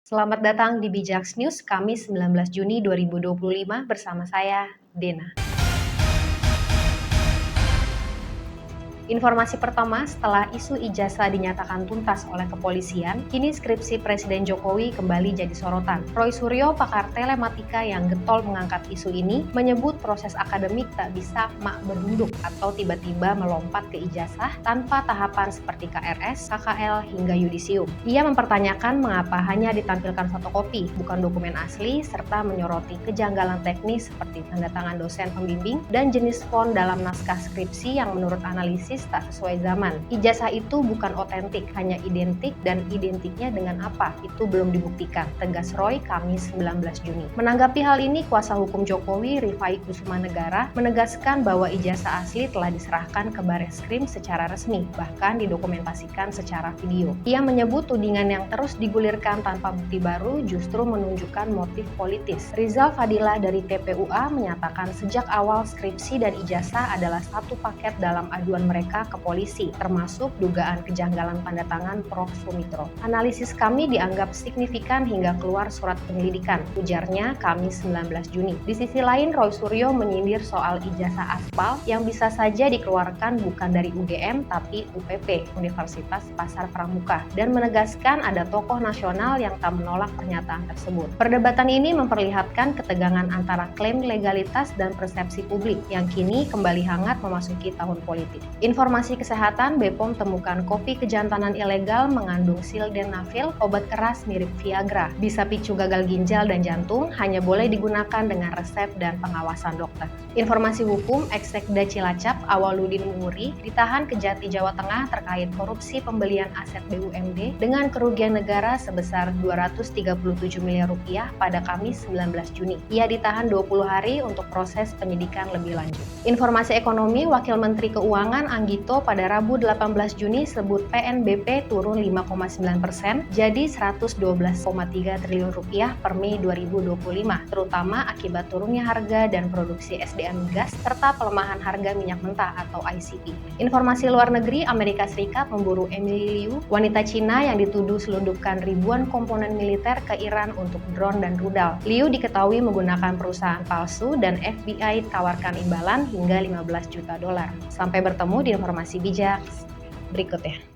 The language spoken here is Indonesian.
Selamat datang di Bijaks News Kamis 19 Juni 2025 bersama saya, Dena. Informasi pertama, setelah isu ijazah dinyatakan tuntas oleh kepolisian, kini skripsi Presiden Jokowi kembali jadi sorotan. Roy Suryo, pakar telematika yang getol mengangkat isu ini, menyebut proses akademik tak bisa mak berduduk atau tiba-tiba melompat ke ijazah tanpa tahapan seperti KRS, KKL, hingga yudisium. Ia mempertanyakan mengapa hanya ditampilkan fotokopi, bukan dokumen asli, serta menyoroti kejanggalan teknis seperti tanda tangan dosen pembimbing dan jenis font dalam naskah skripsi yang menurut analisis tak sesuai zaman. Ijazah itu bukan otentik, hanya identik dan identiknya dengan apa, itu belum dibuktikan, tegas Roy Kamis 19 Juni. Menanggapi hal ini, kuasa hukum Jokowi, Rifai Kussumanegara, menegaskan bahwa ijazah asli telah diserahkan ke Bareskrim secara resmi, bahkan didokumentasikan secara video. Ia menyebut tudingan yang terus digulirkan tanpa bukti baru justru menunjukkan motif politis. Rizal Fadila dari TPUA menyatakan sejak awal skripsi dan ijazah adalah satu paket dalam aduan mereka ke polisi, termasuk dugaan kejanggalan tanda tangan Prof. Sumitro. Analisis kami dianggap signifikan hingga keluar surat penyelidikan, ujarnya Kamis 19 Juni. Di sisi lain, Roy Suryo menyindir soal ijazah aspal yang bisa saja dikeluarkan bukan dari UGM tapi UPP, Universitas Pasar Pramuka, dan menegaskan ada tokoh nasional yang tak menolak pernyataan tersebut. Perdebatan ini memperlihatkan ketegangan antara klaim legalitas dan persepsi publik yang kini kembali hangat memasuki tahun politik. Informasi kesehatan, BPOM temukan kopi kejantanan ilegal mengandung sildenafil, obat keras mirip Viagra. Bisa picu gagal ginjal dan jantung, hanya boleh digunakan dengan resep dan pengawasan dokter. Informasi hukum, Eksekda Cilacap, Awaludin Muri, ditahan Kejati Jawa Tengah terkait korupsi pembelian aset BUMD dengan kerugian negara sebesar 237 miliar rupiah pada Kamis 19 Juni. Ia ditahan 20 hari untuk proses penyidikan lebih lanjut. Informasi ekonomi, Wakil Menteri Keuangan Anggito pada Rabu 18 Juni sebut PNBP turun 5,9% jadi 112,3 triliun rupiah per Mei 2025, terutama akibat turunnya harga dan produksi SDM gas serta pelemahan harga minyak mentah atau ICP. Informasi luar negeri, Amerika Serikat memburu Emily Liu, wanita Cina yang dituduh selundupkan ribuan komponen militer ke Iran untuk drone dan rudal. Liu diketahui menggunakan perusahaan palsu dan FBI tawarkan imbalan hingga $15 juta. Sampai bertemu di informasi bijak berikutnya.